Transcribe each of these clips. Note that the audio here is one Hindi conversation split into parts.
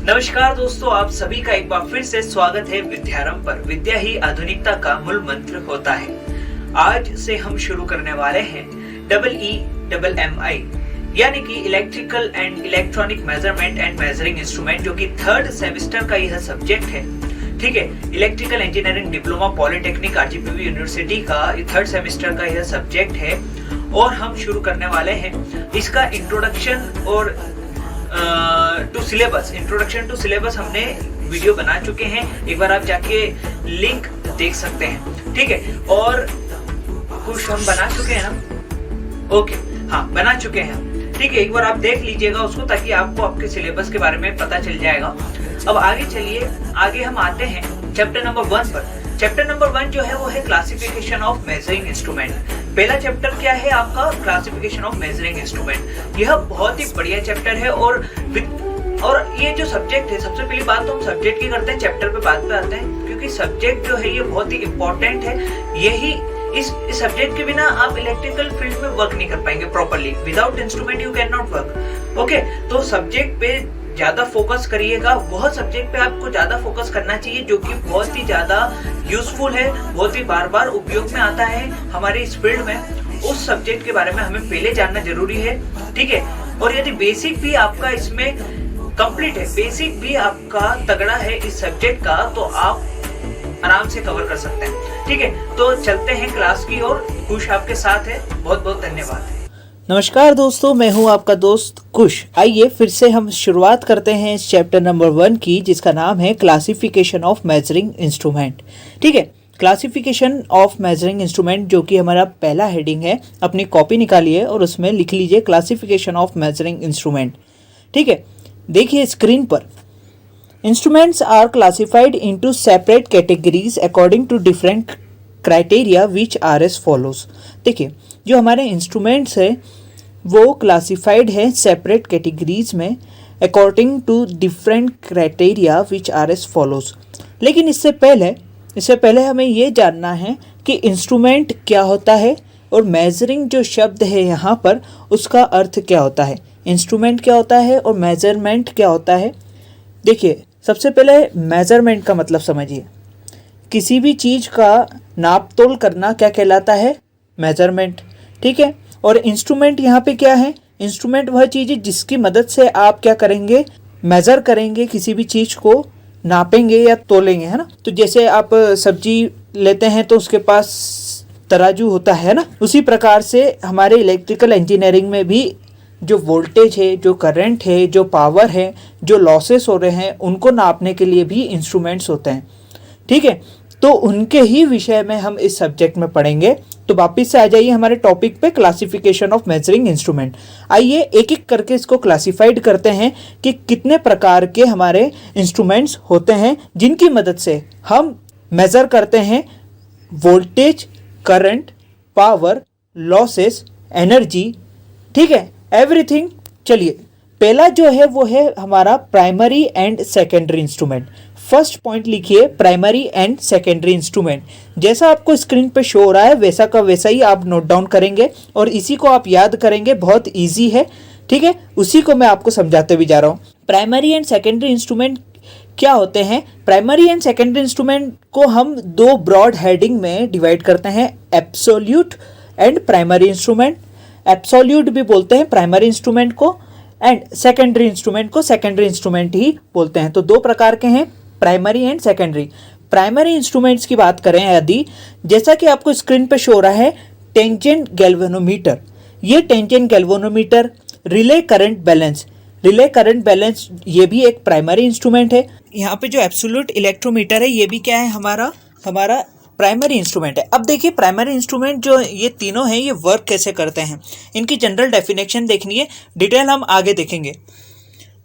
नमस्कार दोस्तों, आप सभी का एक बार फिर से स्वागत है विद्यारंभ पर। विद्या ही आधुनिकता का मूल मंत्र होता है। आज से हम शुरू करने वाले हैं EEMI यानी कि electrical and electronic measurement and measuring instrument, जो कि थर्ड सेमेस्टर का यह सब्जेक्ट है। ठीक है, electrical engineering diploma polytechnic RGPV university का थर्ड सेमेस्टर का यह सब्जेक्ट है और हम शुरू करने वाले हैं इसका इंट्रोडक्शन और इंट्रोडक्शन टू सिलेबस हमने वीडियो बना चुके हैं। एक बार आप जाके लिंक देख सकते हैं। ठीक है, और कुछ हम बना चुके हैं ना? ओके, हाँ बना चुके हैं। ठीक है, एक बार आप देख लीजिएगा उसको, ताकि आपको आपके सिलेबस के बारे में पता चल जाएगा। अब आगे चलिए, आगे हम आते हैं चैप्टर नंबर 1 पर। चैप्टर नंबर 1 जो है वो है क्लासिफिकेशन ऑफ मेजरिंग इंस्ट्रूमेंट। पहला चैप्टर क्या है आपका? Classification of measuring instrument. यह बहुत ही बढ़िया चैप्टर है और ये जो सब्जेक्ट है, सबसे पहली बात तो हम सब्जेक्ट की करते हैं, चैप्टर पे बात पे आते हैं, क्योंकि सब्जेक्ट जो है ये बहुत ही इंपॉर्टेंट है। यही इस सब्जेक्ट के बिना आप इलेक्ट्रिकल फील्ड में वर्क नहीं कर पाएंगे properly. Without instrument you can not work. Okay, तो सब्जेक्ट पे ज्यादा फोकस करिएगा। वह सब्जेक्ट पे आपको ज्यादा फोकस करना चाहिए जो कि बहुत ही ज्यादा यूजफुल है, बहुत ही बार बार उपयोग में आता है हमारे इस फील्ड में। उस सब्जेक्ट के बारे में हमें पहले जानना जरूरी है। ठीक है, और यदि बेसिक भी आपका इसमें कंप्लीट है, बेसिक भी आपका तगड़ा है इस सब्जेक्ट का, तो आप आराम से कवर कर सकते हैं। ठीक है, तो चलते हैं क्लास की ओर। कुश आपके साथ है। बहुत बहुत धन्यवाद। नमस्कार दोस्तों, मैं हूं आपका दोस्त कुश। आइए फिर से हम शुरुआत करते हैं इस चैप्टर नंबर 1 की, जिसका नाम है क्लासिफिकेशन ऑफ मेजरिंग इंस्ट्रूमेंट। ठीक है, क्लासिफिकेशन ऑफ मेजरिंग इंस्ट्रूमेंट जो कि हमारा पहला हेडिंग है। अपनी कॉपी निकालिए और उसमें लिख लीजिए क्लासिफिकेशन ऑफ मेजरिंग इंस्ट्रूमेंट। ठीक है, देखिए स्क्रीन पर, instruments are classified into separate categories according to different criteria which are as follows. देखिए, जो हमारे इंस्ट्रूमेंट्स है वो क्लासिफाइड है सेपरेट कैटेगरीज में according to different criteria which are as follows. लेकिन इससे पहले हमें ये जानना है कि इंस्ट्रूमेंट क्या होता है और मेजरिंग जो शब्द है यहाँ पर उसका अर्थ क्या होता है। इंस्ट्रूमेंट क्या होता है और मेजरमेंट क्या होता है। देखिए, सबसे पहले मेजरमेंट का मतलब समझिए। किसी भी चीज़ का नाप तोल करना क्या कहलाता है? मेजरमेंट। ठीक है, और इंस्ट्रूमेंट यहाँ पे क्या है? इंस्ट्रूमेंट वह चीज़ है जिसकी मदद से आप क्या करेंगे? मेज़र करेंगे, किसी भी चीज़ को नापेंगे या तोलेंगे, है ना। तो जैसे आप सब्जी लेते हैं तो उसके पास तराजू होता है ना, उसी प्रकार से हमारे इलेक्ट्रिकल इंजीनियरिंग में भी जो वोल्टेज है, जो करंट है, जो पावर है, जो लॉसेस हो रहे हैं, उनको नापने के लिए भी इंस्ट्रूमेंट्स होते हैं। ठीक है, तो उनके ही विषय में हम इस सब्जेक्ट में पढ़ेंगे। तो वापिस से आ जाइए हमारे टॉपिक पे, क्लासिफिकेशन ऑफ मेजरिंग इंस्ट्रूमेंट। आइए एक एक करके इसको क्लासिफाइड करते हैं कि कितने प्रकार के हमारे इंस्ट्रूमेंट्स होते हैं जिनकी मदद से हम मेज़र करते हैं voltage, current, power, losses, energy. ठीक है, एवरीथिंग। चलिए, पहला जो है वो है हमारा primary and secondary instrument. First point लिखिए, प्राइमरी एंड सेकेंडरी इंस्ट्रूमेंट। जैसा आपको स्क्रीन पे शो हो रहा है वैसा का वैसा ही आप नोट डाउन करेंगे और इसी को आप याद करेंगे। बहुत इजी है। ठीक है, उसी को मैं आपको समझाते भी जा रहा हूँ। प्राइमरी एंड सेकेंडरी इंस्ट्रूमेंट क्या होते हैं? प्राइमरी एंड सेकेंडरी इंस्ट्रूमेंट को हम दो ब्रॉड हेडिंग में डिवाइड करते हैं, absolute and primary instrument. Absolute भी बोलते हैं प्राइमरी इंस्ट्रूमेंट को, एंड सेकेंडरी इंस्ट्रूमेंट को सेकेंडरी इंस्ट्रूमेंट ही बोलते हैं। तो दो प्रकार के हैं, primary and secondary. Primary instruments की बात करें यदि, जैसा कि आपको स्क्रीन पे शो हो रहा है, टेंजेंट गैल्वेनोमीटर। ये tangent galvanometer, relay current balance, ये भी एक प्राइमरी इंस्ट्रूमेंट है। यहाँ पे जो एब्सोल्यूट इलेक्ट्रोमीटर है ये भी क्या है? हमारा प्राइमरी इंस्ट्रूमेंट है। अब देखिए, प्राइमरी इंस्ट्रूमेंट जो ये तीनों हैं ये वर्क कैसे करते हैं, इनकी जनरल डेफिनेशन देखनी है, डिटेल हम आगे देखेंगे।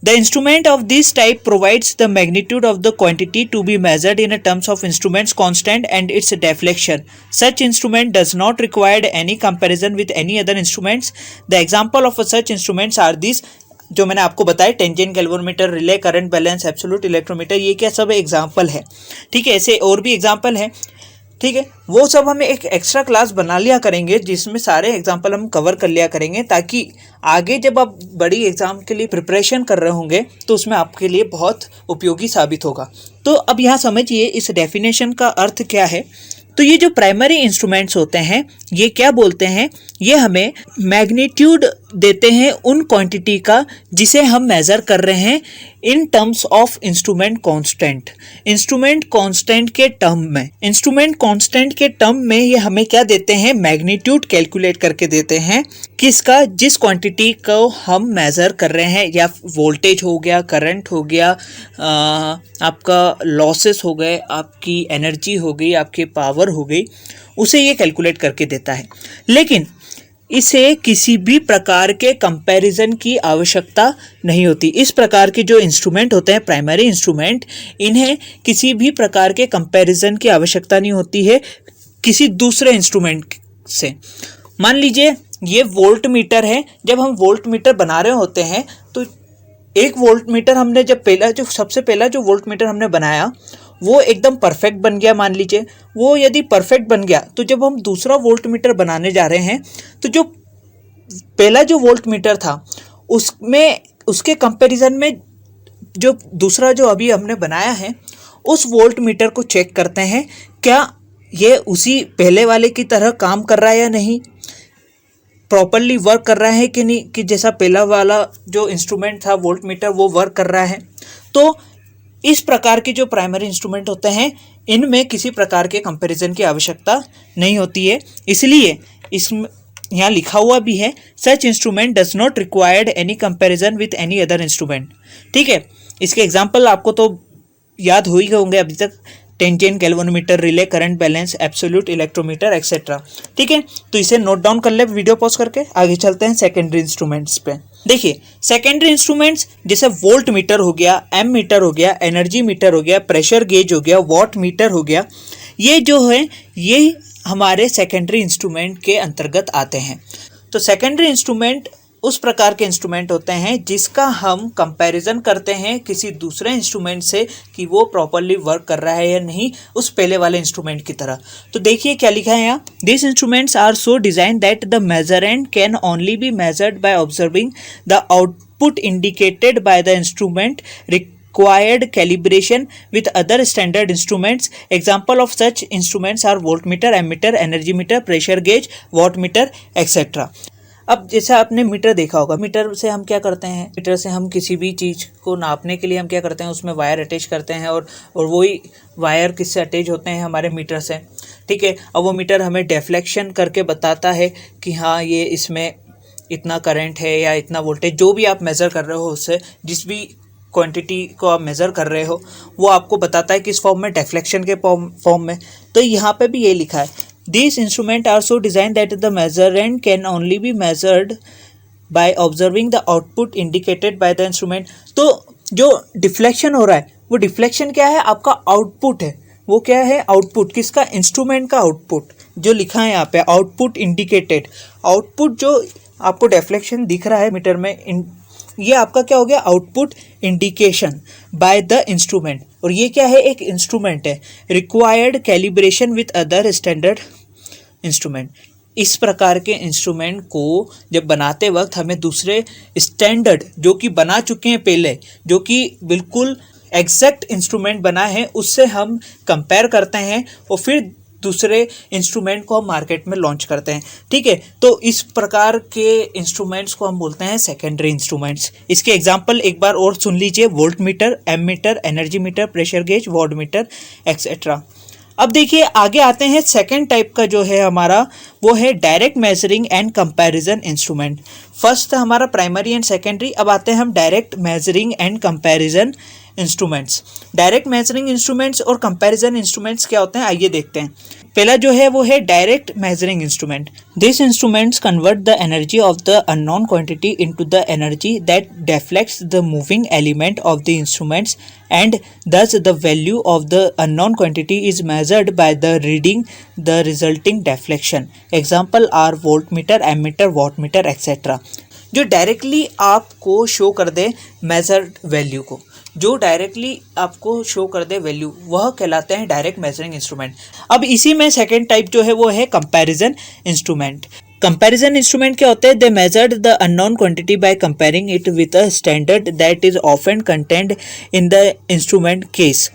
The instrument of this type provides the magnitude of the quantity to be measured in terms of instrument's constant and its deflection. Such instrument does not require any comparison with any other instruments. The example of such instruments are these, जो मैंने आपको बताया, tangent galvanometer, relay current balance, absolute electrometer, ये क्या सब एग्जाम्पल है। ठीक है, ऐसे और भी एग्जाम्पल है। ठीक है, वो सब हम एक एक्स्ट्रा क्लास बना लिया करेंगे जिसमें सारे एग्जाम्पल हम कवर कर लिया करेंगे, ताकि आगे जब आप बड़ी एग्जाम के लिए प्रिपरेशन कर रहे होंगे तो उसमें आपके लिए बहुत उपयोगी साबित होगा। तो अब यहाँ समझिए इस डेफिनेशन का अर्थ क्या है। तो ये जो प्राइमरी इंस्ट्रूमेंट्स होते हैं ये क्या बोलते हैं, ये हमें मैग्नीट्यूड देते हैं उन क्वांटिटी का जिसे हम मेज़र कर रहे हैं in terms of instrument constant. Instrument constant के टर्म में, इंस्ट्रूमेंट कांस्टेंट के टर्म में ये हमें क्या देते हैं, मैग्नीट्यूड कैलकुलेट करके देते हैं किसका, जिस क्वांटिटी को हम मेज़र कर रहे हैं, या वोल्टेज हो गया, करंट हो गया, आपका लॉसेस हो गए, आपकी एनर्जी हो गई, आपकी पावर हो गई, उसे ये कैलकुलेट करके देता है। लेकिन इसे किसी भी प्रकार के कंपैरिजन की आवश्यकता नहीं होती। इस प्रकार के जो इंस्ट्रूमेंट होते हैं प्राइमरी इंस्ट्रूमेंट, इन्हें किसी भी प्रकार के कंपैरिजन की आवश्यकता नहीं होती है किसी दूसरे इंस्ट्रूमेंट से। मान लीजिए ये वोल्ट मीटर है, जब हम वोल्ट मीटर बना रहे होते हैं तो एक वोल्ट मीटर हमने जब सबसे पहला जो वोल्ट मीटर हमने बनाया वो एकदम परफेक्ट बन गया, मान लीजिए वो यदि परफेक्ट बन गया तो जब हम दूसरा वोल्ट मीटर बनाने जा रहे हैं तो जो पहला जो वोल्ट मीटर था उसमें, उसके कंपैरिजन में जो दूसरा जो अभी हमने बनाया है उस वोल्ट मीटर को चेक करते हैं क्या ये उसी पहले वाले की तरह काम कर रहा है या नहीं, प्रॉपरली वर्क कर रहा है कि नहीं, कि जैसा पहला वाला जो इंस्ट्रूमेंट था वोल्ट मीटर वो वर्क कर रहा है। तो इस प्रकार के जो प्राइमरी इंस्ट्रूमेंट होते हैं इनमें किसी प्रकार के कंपैरिजन की आवश्यकता नहीं होती है। इसलिए इसमें यहाँ लिखा हुआ भी है, such instrument does not required any comparison with any other instrument. ठीक है, इसके एग्जाम्पल आपको तो याद हो ही गए होंगे अभी तक, tangent, galvanometer, relay, current balance, absolute, electrometer etcetera. ठीक है, तो इसे नोट डाउन कर ले वीडियो पॉज करके। आगे चलते हैं सेकेंडरी इंस्ट्रूमेंट्स पे। देखिए सेकेंडरी इंस्ट्रूमेंट्स जैसे वोल्ट मीटर हो गया, एम मीटर हो गया, एनर्जी मीटर हो गया, प्रेशर गेज हो गया, वॉट मीटर हो गया, ये जो है ये हमारे सेकेंडरी इंस्ट्रूमेंट के अंतर्गत आते हैं। तो सेकेंडरी इंस्ट्रूमेंट उस प्रकार के इंस्ट्रूमेंट होते हैं जिसका हम कंपैरिजन करते हैं किसी दूसरे इंस्ट्रूमेंट से कि वो प्रॉपरली वर्क कर रहा है या नहीं उस पहले वाले इंस्ट्रूमेंट की तरह। तो देखिए क्या लिखा है यहाँ, this instruments are so design that the measurand can only be measured by observing the output indicated by the instrument, required calibration with other standard instruments. Example of such instruments are voltmeter, ammeter, energy meter, pressure gauge, wattmeter etc. अब जैसा आपने मीटर देखा होगा, मीटर से हम क्या करते हैं, मीटर से हम किसी भी चीज़ को नापने के लिए हम क्या करते हैं, उसमें वायर अटैच करते हैं और वही वायर किससे अटैच होते हैं, हमारे मीटर से। ठीक है, अब वो मीटर हमें डेफ्लेक्शन करके बताता है कि हाँ ये इसमें इतना करंट है या इतना वोल्टेज, जो भी आप मेज़र कर रहे हो उससे, जिस भी क्वांटिटी को आप मेज़र कर रहे हो वो आपको बताता है किस फॉर्म में, डेफ्लेक्शन के फॉर्म में। तो यहाँ पे भी ये लिखा है, this instrument are so design that the measurand can only be measured by observing the output indicated by the instrument. तो जो डिफ्लेक्शन हो रहा है वो डिफ्लेक्शन क्या है, आपका आउटपुट है। वो क्या है, आउटपुट किसका, इंस्ट्रूमेंट का आउटपुट, जो लिखा है यहाँ पे आउटपुट इंडिकेटेड। आउटपुट जो आपको डिफ्लेक्शन दिख रहा है मीटर में, ये आपका क्या हो गया, output indication bye the instrument. और ये क्या है, एक इंस्ट्रूमेंट है। Required calibration with other standard instrument. इस प्रकार के इंस्ट्रूमेंट को जब बनाते वक्त हमें दूसरे स्टैंडर्ड जो कि बना चुके हैं पहले, जो कि बिल्कुल एग्जैक्ट इंस्ट्रूमेंट बना है, उससे हम कंपेयर करते हैं और फिर दूसरे इंस्ट्रूमेंट को हम मार्केट में लॉन्च करते हैं। ठीक है, तो इस प्रकार के इंस्ट्रूमेंट्स को हम बोलते हैं सेकेंडरी इंस्ट्रूमेंट्स। इसके एग्जांपल एक बार और सुन लीजिए, voltmeter, ammeter, energy meter, pressure gauge, wattmeter etcetera. अब देखिए आगे आते हैं, सेकेंड टाइप का जो है हमारा वो है direct measuring and comparison instrument. First हमारा प्राइमरी एंड सेकेंडरी, अब आते हैं हम direct measuring and comparison instruments. Direct measuring instruments और कंपैरिजन इंस्ट्रूमेंट्स क्या होते हैं, आइए देखते हैं। पहला जो है वो है direct measuring instrument. This instruments convert the energy of the unknown quantity into the energy that deflects the moving element of the instruments and thus the value of the unknown quantity is measured by the reading the resulting deflection. Example are voltmeter, ammeter, wattmeter etc. जो डायरेक्टली आपको शो कर दे मेजर्ड वैल्यू को। जो डायरेक्टली आपको शो कर दे वैल्यू, वह कहलाते हैं डायरेक्ट मेजरिंग इंस्ट्रूमेंट। अब इसी में सेकेंड टाइप जो है वो है कंपैरिजन इंस्ट्रूमेंट। कंपैरिजन इंस्ट्रूमेंट क्या होते हैं? They measured the unknown quantity by comparing it with a standard that is often content in the instrument case.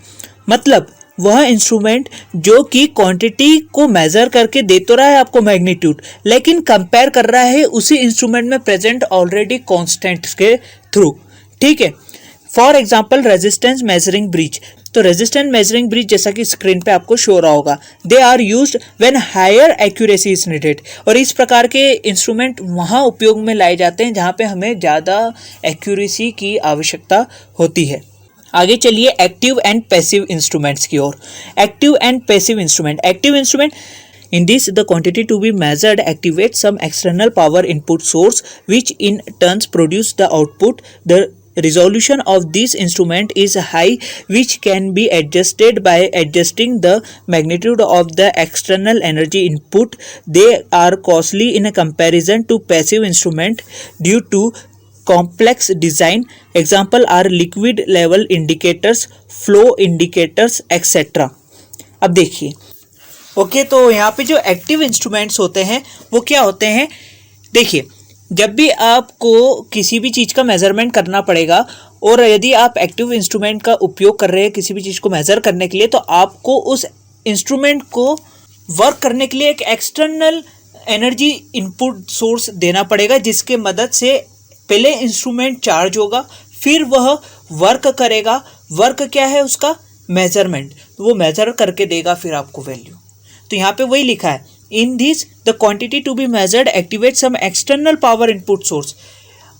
मतलब वह इंस्ट्रूमेंट जो कि क्वांटिटी को मेजर करके दे तो रहा है आपको मैग्नीट्यूड, लेकिन कंपेयर कर रहा है उसी इंस्ट्रूमेंट में प्रेजेंट ऑलरेडी कांस्टेंट्स के थ्रू। ठीक है, for example resistance measuring bridge. तो रेजिस्टेंस मेजरिंग ब्रिज जैसा कि स्क्रीन पे आपको शो रहा होगा, they are used when higher accuracy is needed. और इस प्रकार के इंस्ट्रूमेंट वहाँ उपयोग में लाए जाते हैं जहाँ पे हमें ज़्यादा एक्यूरेसी की आवश्यकता होती है। आगे चलिए एक्टिव एंड पैसिव इंस्ट्रूमेंट्स की ओर। Active and passive instrument. Active instrument, in this the quantity to be measured activates some external power input source which in turns produce the output. The resolution of this instrument is high, which can be adjusted by adjusting the magnitude of the external energy input. They are costly in a comparison to passive instrument due to complex design. Example are liquid level indicators, flow indicators, etc. अब देखिए, ओके तो यहाँ पे जो एक्टिव इंस्ट्रूमेंट्स होते हैं वो क्या होते हैं? देखिए, जब भी आपको किसी भी चीज़ का मेजरमेंट करना पड़ेगा और यदि आप एक्टिव इंस्ट्रूमेंट का उपयोग कर रहे हैं किसी भी चीज़ को मेज़र करने के लिए, तो आपको उस इंस्ट्रूमेंट को वर्क करने के लिए एक एक्सटर्नल एनर्जी इनपुट सोर्स देना पड़ेगा, जिसके मदद से पहले इंस्ट्रूमेंट चार्ज होगा, फिर वह वर्क करेगा। वर्क क्या है उसका? मेजरमेंट। तो वो मेजर करके देगा फिर आपको वैल्यू। तो यहाँ पे वही लिखा है, in this the quantity to be measured activate some external power input source.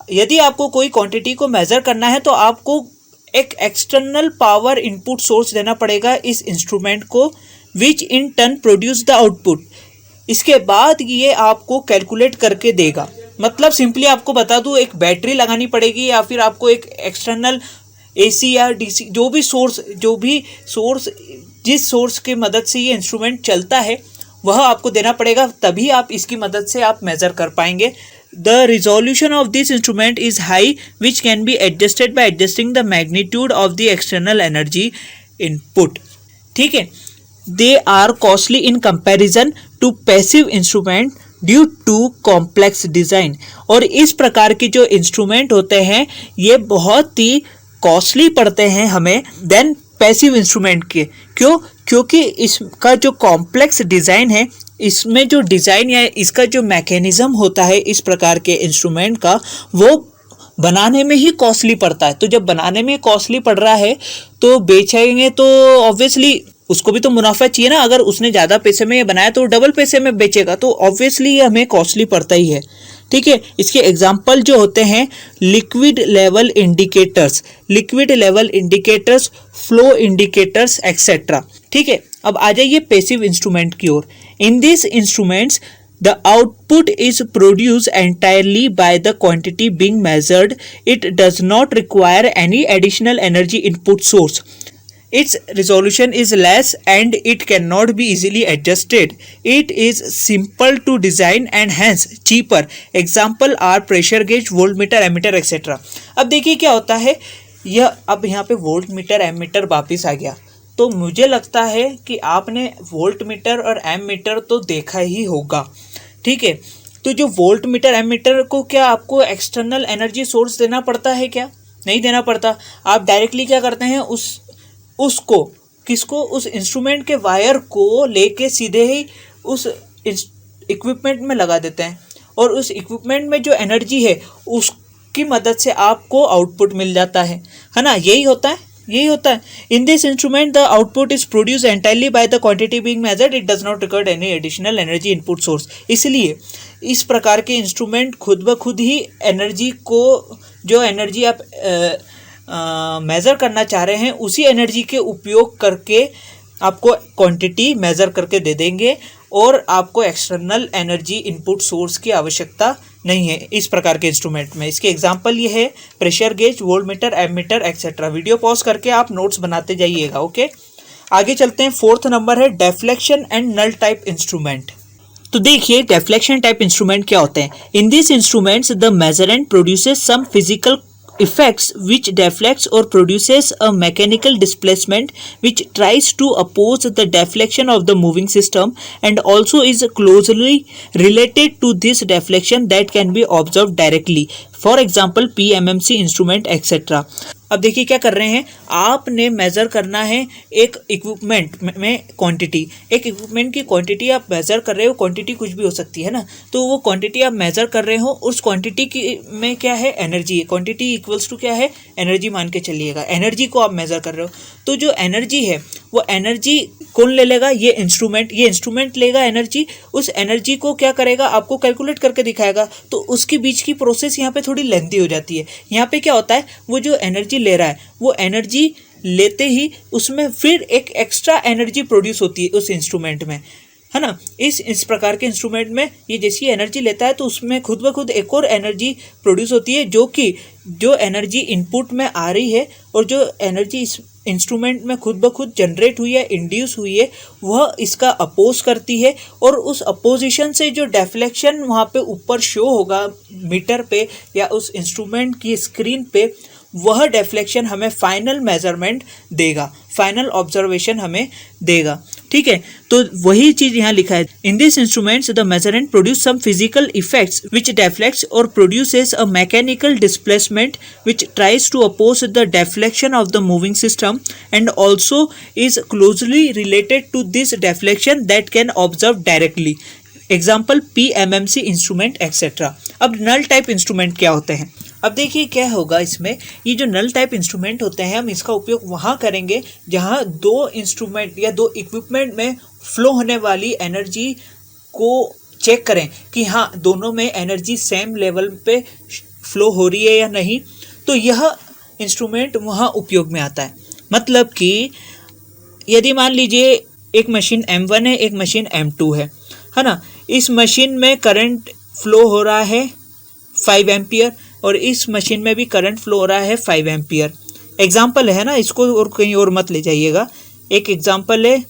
यदि आपको कोई क्वांटिटी को मेजर करना है तो आपको एक एक्सटर्नल पावर इनपुट सोर्स देना पड़ेगा इस इंस्ट्रूमेंट को, which in turn produce the output. इसके बाद ये आपको कैलकुलेट करके देगा। मतलब सिंपली आपको बता दूं, एक बैटरी लगानी पड़ेगी या फिर आपको एक एक्सटर्नल AC या DC जो भी सोर्स जिस सोर्स की मदद से ये इंस्ट्रूमेंट चलता है वह आपको देना पड़ेगा, तभी आप इसकी मदद से आप मेज़र कर पाएंगे। The resolution of this instrument is high which can be adjusted by adjusting the magnitude of the external energy input. ठीक है, they are costly in comparison to passive instrument due to complex design. और इस प्रकार के जो इंस्ट्रूमेंट होते हैं ये बहुत ही कॉस्टली पड़ते हैं हमें देन पैसिव इंस्ट्रूमेंट के। क्यों? क्योंकि इसका जो कॉम्प्लेक्स डिज़ाइन है, इसमें जो डिज़ाइन या इसका जो मैकेनिज़्म होता है इस प्रकार के इंस्ट्रूमेंट का, वो बनाने में ही कॉस्टली पड़ता है। तो जब बनाने में कॉस्टली पड़ रहा है तो बेचेंगे तो ऑब्वियसली उसको भी तो मुनाफा चाहिए ना। अगर उसने ज़्यादा पैसे में ये बनाया तो डबल पैसे में बेचेगा, तो ऑब्वियसली ये हमें कॉस्टली पड़ता ही है। ठीक है, इसके एग्जाम्पल जो होते हैं liquid level indicators, flow indicators etcetera. ठीक है, अब आ जाइए पैसिव इंस्ट्रूमेंट की ओर। In this instruments the output is produced entirely by the quantity being measured. It does not require any additional energy input source. Its resolution is less and it cannot be easily adjusted. It is simple to design and hence cheaper. Example are pressure gauge, voltmeter, ammeter, etc. अब देखिए क्या होता है, यह अब यहाँ पे वोल्टमीटर एमीटर वापिस आ गया। तो मुझे लगता है कि आपने वोल्टमीटर और एमीटर तो देखा ही होगा। ठीक है, तो जो वोल्टमीटर एमीटर को क्या आपको एक्सटर्नल एनर्जी सोर्स देना पड़ता है क्या? नहीं देना पड़ता। आप डायरेक्टली क्या करते हैं, उस इंस्ट्रूमेंट के वायर को लेके सीधे ही उस इक्विपमेंट में लगा देते हैं और उस इक्विपमेंट में जो एनर्जी है उसकी मदद से आपको आउटपुट मिल जाता है ना। यही होता है। In this instrument the output is produce entirely by the quantity being measured. It does not require any additional energy input source. इसलिए इस प्रकार के इंस्ट्रूमेंट खुद ब खुद ही एनर्जी को, जो एनर्जी आप मेज़र करना चाह रहे हैं उसी एनर्जी के उपयोग करके आपको क्वांटिटी मेज़र करके दे देंगे और आपको एक्सटर्नल एनर्जी इनपुट सोर्स की आवश्यकता नहीं है इस प्रकार के इंस्ट्रूमेंट में। इसके एग्जांपल ये है pressure gauge, voltmeter, ammeter etcetera. Video pause करके आप नोट्स बनाते जाइएगा। ओके, आगे चलते हैं। 4th नंबर है deflection and null type instrument. तो देखिए डेफ्लेक्शन टाइप इंस्ट्रूमेंट क्या होते हैं। In this instruments the measurand produces some physical effects which deflects or produces a mechanical displacement which tries to oppose the deflection of the moving system and also is closely related to this deflection that can be observed directly. For example PMMC instrument etcetera. अब देखिए क्या कर रहे हैं, आपने मेज़र करना है एक इक्विपमेंट में क्वांटिटी. एक इक्विपमेंट की क्वांटिटी आप मेज़र कर रहे हो, क्वांटिटी कुछ भी हो सकती है ना, तो वो क्वांटिटी आप मेज़र कर रहे हो, उस क्वांटिटी की में क्या है, एनर्जी है. क्वांटिटी इक्वल्स टू क्या है, एनर्जी मान के चलिएगा. एनर्जी को आप मेज़र कर रहे हो, तो जो एनर्जी है वो एनर्जी कौन ले लेगा, ये इंस्ट्रूमेंट लेगा एनर्जी. उस एनर्जी को क्या करेगा, आपको कैलकुलेट करके दिखाएगा. तो उसके बीच की प्रोसेस यहाँ पे थोड़ी लेंथी हो जाती है. यहाँ पे क्या होता है, वो जो एनर्जी ले रहा है वो एनर्जी लेते ही उसमें फिर एक एक्स्ट्रा एनर्जी प्रोड्यूस होती है उस इंस्ट्रूमेंट में, है ना. इस प्रकार के इंस्ट्रूमेंट में ये जैसी एनर्जी लेता है तो उसमें खुद ब खुद एक और एनर्जी प्रोड्यूस होती है, जो एनर्जी इनपुट में आ रही है और जो एनर्जी इस इंस्ट्रूमेंट में खुद ब खुद जनरेट हुई है, इंड्यूस हुई है, वह इसका अपोज करती है. और उस अपोजिशन से जो डेफ्लेक्शन वहाँ पे ऊपर शो होगा मीटर पे या उस इंस्ट्रूमेंट की स्क्रीन पे, वह डेफ्लेक्शन हमें फाइनल मेजरमेंट देगा, फाइनल ऑब्जर्वेशन हमें देगा. ठीक है, तो वही चीज यहाँ लिखा है. In this instruments the measurand produce some physical effects which deflects और produces a mechanical displacement which tries to oppose the deflection of the moving system and also is closely related to this deflection that can observe directly. Example PMMC instrument etcetera. अब नल टाइप इंस्ट्रूमेंट क्या होते हैं, अब देखिए क्या होगा इसमें. ये जो नल टाइप इंस्ट्रूमेंट होते हैं, हम इसका उपयोग वहाँ करेंगे जहाँ दो इंस्ट्रूमेंट या दो इक्विपमेंट में फ्लो होने वाली एनर्जी को चेक करें कि हाँ दोनों में एनर्जी सेम लेवल पे फ्लो हो रही है या नहीं. तो यह इंस्ट्रूमेंट वहाँ उपयोग में आता है. मतलब कि यदि मान लीजिए एक मशीन M1 है, एक मशीन M2 है ना. इस मशीन में करंट फ्लो हो रहा है 5 एम्पियर और इस मशीन में भी करंट फ्लो हो रहा है 5 एम्पियर. एग्जाम्पल है ना, इसको और कहीं और मत ले जाइएगा. एक एग्जाम्पल है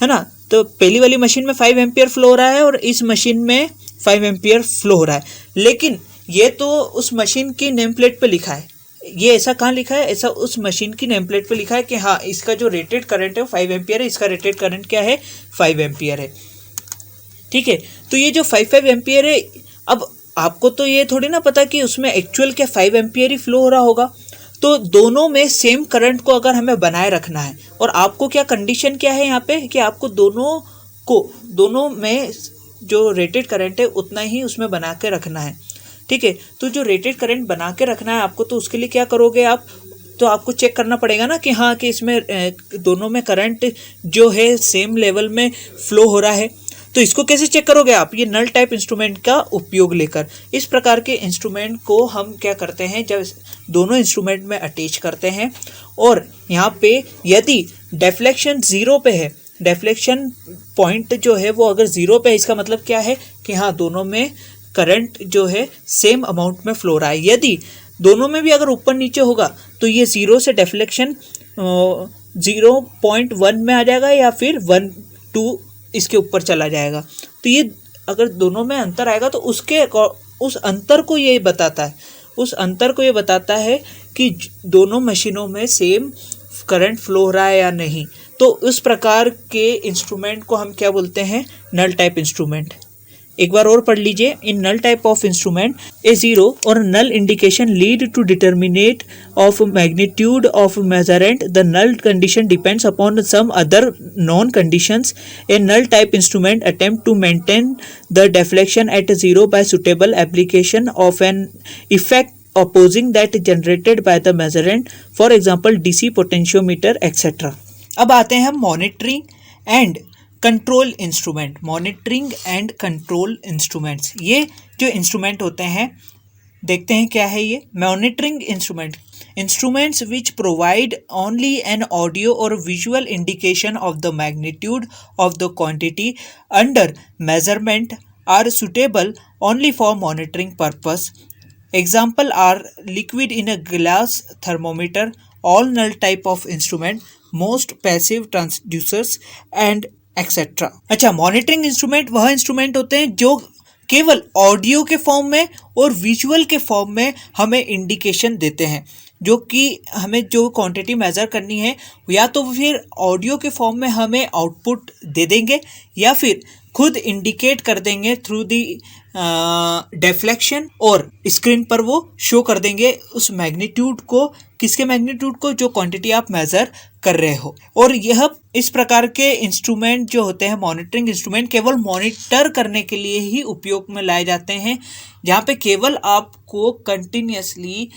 ना. तो पहली वाली मशीन में 5 एम्पियर फ्लो हो रहा है और इस मशीन में 5 एम्पियर फ्लो हो रहा है. लेकिन ये तो उस मशीन की नेम प्लेट पर लिखा है. ये ऐसा कहाँ लिखा है, ऐसा उस मशीन की नेम प्लेट पर लिखा है कि हाँ इसका जो रेटेड करंट है 5 एम्पियर है, इसका रेटेड करंट क्या है, 5 एम्पियर है. ठीक है, तो ये जो 5 एम्पियर है, अब आपको तो ये थोड़ी ना पता कि उसमें एक्चुअल क्या 5 एम्पियर ही फ्लो हो रहा होगा. तो दोनों में सेम करंट को अगर हमें बनाए रखना है, और आपको क्या कंडीशन क्या है यहाँ पे कि आपको दोनों में जो रेटेड करंट है उतना ही उसमें बना के रखना है. ठीक है, तो जो रेटेड करंट बना के रखना है आपको, तो उसके लिए क्या करोगे आप, तो आपको चेक करना पड़ेगा ना कि हाँ कि इसमें दोनों में करंट जो है सेम लेवल में फ्लो हो रहा है. तो इसको कैसे चेक करोगे आप, ये नल टाइप इंस्ट्रूमेंट का उपयोग लेकर. इस प्रकार के इंस्ट्रूमेंट को हम क्या करते हैं, जब दोनों इंस्ट्रूमेंट में अटैच करते हैं और यहाँ पे यदि डेफ्लेक्शन 0 पे है, डेफ्लेक्शन पॉइंट जो है वो अगर 0 पे है, इसका मतलब क्या है कि हाँ दोनों में करंट जो है सेम अमाउंट में फ्लो रहा है. यदि दोनों में भी अगर ऊपर नीचे होगा तो ये 0 से डेफ्लेक्शन 0.1 में आ जाएगा या फिर 1-2 इसके ऊपर चला जाएगा. तो ये अगर दोनों में अंतर आएगा तो उस अंतर को ये बताता है कि दोनों मशीनों में सेम करंट फ्लो हो रहा है या नहीं. तो उस प्रकार के इंस्ट्रूमेंट को हम क्या बोलते हैं, नल टाइप इंस्ट्रूमेंट. एक बार और पढ़ लीजिए. In null type of instrument a zero और null indication lead to determinate of magnitude of measurand. The null condition depends upon some other known conditions. A null type instrument attempt to maintain the deflection at zero by suitable application of an effect opposing that generated by the measurement, for example DC potentiometer etc. अब आते हैं हम monitoring and control instrument. Monitoring and control instruments, ये जो इंस्ट्रूमेंट होते हैं देखते हैं क्या है ये. Monitoring instruments which provide only an audio और visual indication of the magnitude of the quantity under measurement are suitable only for monitoring purpose. Example are liquid in a glass thermometer, all null type of instrument, most passive transducers and etc. अच्छा, मॉनिटरिंग इंस्ट्रूमेंट वह इंस्ट्रूमेंट होते हैं जो केवल ऑडियो के फॉर्म में और विजुअल के फॉर्म में हमें इंडिकेशन देते हैं, जो कि हमें जो क्वांटिटी मेज़र करनी है या तो फिर ऑडियो के फॉर्म में हमें आउटपुट दे देंगे या फिर खुद इंडिकेट कर देंगे थ्रू दी डिफ्लेक्शन, और स्क्रीन पर वो शो कर देंगे उस मैग्नीट्यूड को, किसके मैग्नीट्यूड को, जो क्वांटिटी आप मेज़र कर रहे हो। और यह इस प्रकार के इंस्ट्रूमेंट जो होते हैं, मॉनिटरिंग इंस्ट्रूमेंट, केवल मॉनिटर करने के लिए ही उपयोग में लाए जाते हैं, जहाँ पे केवल आपको कंटिन्यूसली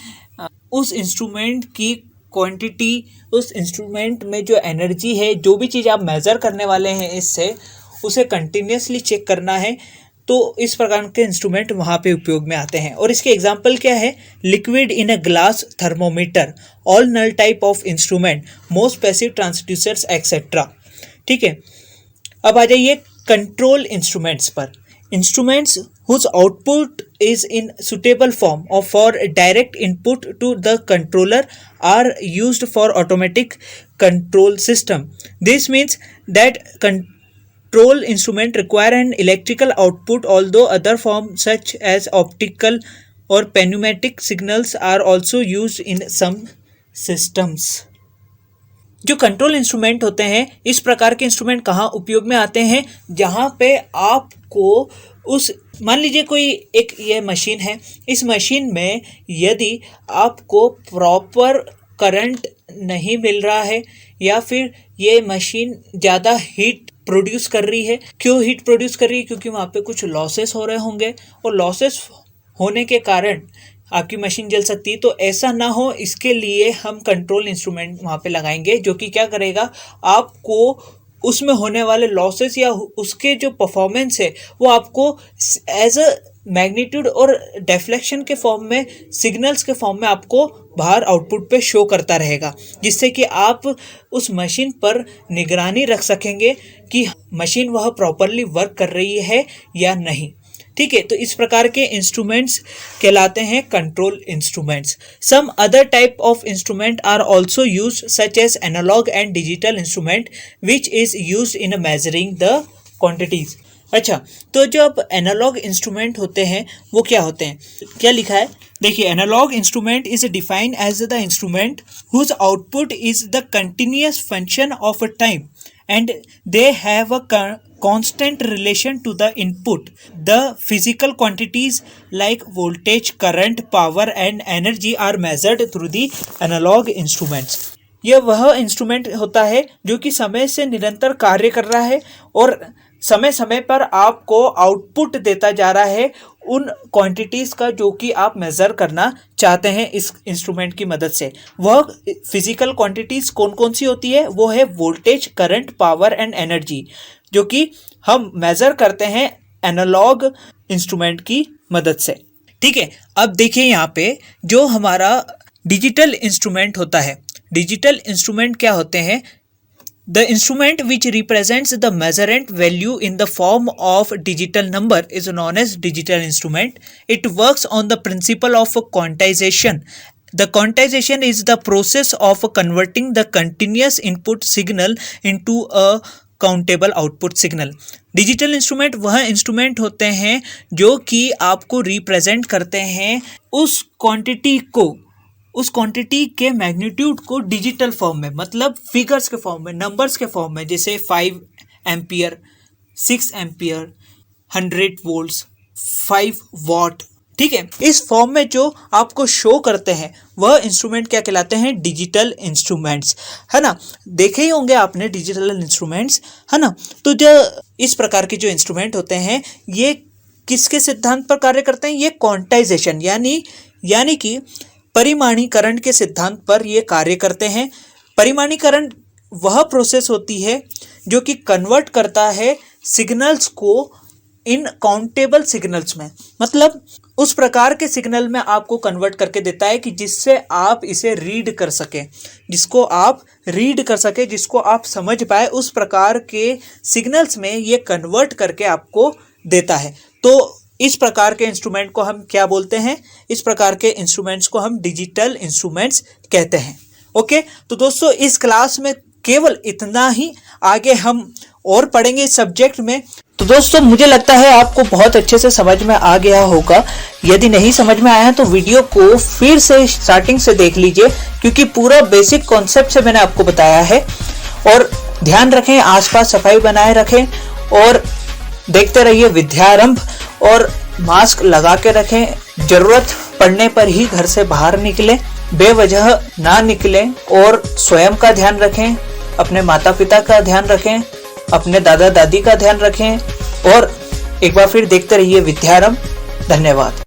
उस इंस्ट्रूमेंट की क्वांटिटी, उस इंस्ट्रूमेंट में जो एनर्जी है, जो भी चीज़ आप मेज़र करने वाले हैं इससे, उसे कंटिन्यूसली चेक करना है। तो इस प्रकार के इंस्ट्रूमेंट वहाँ पे उपयोग में आते हैं। और इसके एग्जांपल क्या है? Liquid in a glass thermometer, all null type of instrument, most passive transducers etcetera. ठीक है, अब आ जाइए कंट्रोल इंस्ट्रूमेंट्स पर। Instruments whose output is in suitable form or for direct input to the controller are used for automatic control system. This means that control instrument require an electrical output, although other forms such as optical or pneumatic signals are also used in some systems. जो कंट्रोल इंस्ट्रूमेंट होते हैं, इस प्रकार के इंस्ट्रूमेंट कहाँ उपयोग में आते हैं? जहाँ पे आपको उस, मान लीजिए कोई एक ये मशीन है, इस मशीन में यदि आपको प्रॉपर करंट नहीं मिल रहा है या फिर ये मशीन ज़्यादा हीट प्रोड्यूस कर रही है। क्यों हीट प्रोड्यूस कर रही है? क्योंकि वहाँ पे कुछ लॉसेस हो रहे होंगे और लॉसेस होने के कारण आपकी मशीन जल सकती है। तो ऐसा ना हो, इसके लिए हम कंट्रोल इंस्ट्रूमेंट वहाँ पे लगाएंगे, जो कि क्या करेगा, आपको उसमें होने वाले लॉसेस या उसके जो परफॉर्मेंस है वो आपको एज अ मैग्नीट्यूड और डिफ्लेक्शन के फॉर्म में, सिग्नल्स के फॉर्म में आपको बाहर आउटपुट पे शो करता रहेगा, जिससे कि आप उस मशीन पर निगरानी रख सकेंगे कि मशीन वह प्रॉपरली वर्क कर रही है या नहीं। ठीक है, तो इस प्रकार के इंस्ट्रूमेंट्स कहलाते हैं control instruments. Some other type of instrument are also use, such as analogue and digital instrument which is use in measuring the quantities. अच्छा, तो जो अब एनालॉग इंस्ट्रूमेंट होते हैं वो क्या होते हैं? क्या लिखा है, देखिए, analogue instrument is defined as the instrument whose output is the continuous function of a time and they have a constant relation to the input. The physical quantities like voltage, current, power and energy are measured through the analog instruments. यह वह इंस्ट्रूमेंट होता है जो कि समय से निरंतर कार्य कर रहा है और समय समय पर आपको आउटपुट देता जा रहा है उन क्वांटिटीज़ का जो कि आप मेज़र करना चाहते हैं इस इंस्ट्रूमेंट की मदद से। वह फिजिकल क्वांटिटीज़ कौन कौन सी होती है? वो है voltage, current, power and energy, जो कि हम मेज़र करते हैं एनालॉग इंस्ट्रूमेंट की मदद से। ठीक है, अब देखिए यहाँ पे जो हमारा डिजिटल इंस्ट्रूमेंट होता है, डिजिटल इंस्ट्रूमेंट क्या होते हैं? The instrument which represents the measurement value in the form of digital number is known as digital instrument. It works on the principle of quantization. The quantization is the process of converting the continuous input signal into a countable output signal. Digital instrument वह इंस्ट्रूमेंट होते हैं जो कि आपको रिप्रेजेंट करते हैं उस क्वांटिटी को, उस क्वांटिटी के मैग्नीट्यूड को डिजिटल फॉर्म में, मतलब फिगर्स के फॉर्म में, नंबर्स के फॉर्म में, जैसे 5 एम्पियर, 6 एम्पियर, 100 वोल्ट्स, 5 वॉट। ठीक है, इस फॉर्म में जो आपको शो करते हैं वह इंस्ट्रूमेंट क्या कहलाते हैं? डिजिटल इंस्ट्रूमेंट्स, है ना। देखे ही होंगे आपने डिजिटल इंस्ट्रूमेंट्स, है ना। तो जो इस प्रकार के जो इंस्ट्रूमेंट होते हैं ये किसके सिद्धांत पर कार्य करते हैं? ये क्वांटाइजेशन यानी कि परिमाणीकरण के सिद्धांत पर ये कार्य करते हैं। परिमाणीकरण वह प्रोसेस होती है जो कि कन्वर्ट करता है सिग्नल्स को इन काउंटेबल सिग्नल्स में, मतलब उस प्रकार के सिग्नल में आपको कन्वर्ट करके देता है कि जिससे आप इसे रीड कर सकें, जिसको आप रीड कर सके, जिसको आप समझ पाए, उस प्रकार के सिग्नल्स में ये कन्वर्ट करके आपको देता है। तो इस प्रकार के इंस्ट्रूमेंट को हम क्या बोलते हैं? इस प्रकार के इंस्ट्रूमेंट्स को हम डिजिटल इंस्ट्रूमेंट्स कहते हैं। ओके, तो दोस्तों इस क्लास में केवल इतना ही, आगे हम और पढ़ेंगे इस सब्जेक्ट में। तो दोस्तों मुझे लगता है आपको बहुत अच्छे से समझ में आ गया होगा। यदि नहीं समझ में आया तो वीडियो को फिर से स्टार्टिंग से देख लीजिए, क्योंकि पूरा बेसिक कॉन्सेप्ट से मैंने आपको बताया है। और ध्यान रखें, आसपास सफाई बनाए रखें और देखते रहिए विद्यारंभ, और मास्क लगा के रखें। जरूरत पड़ने पर ही घर से बाहर निकलें, बेवजह ना निकलें, और स्वयं का ध्यान रखें, अपने माता पिता का ध्यान रखें, अपने दादा दादी का ध्यान रखें, और एक बार फिर देखते रहिए विद्यारंभ। धन्यवाद।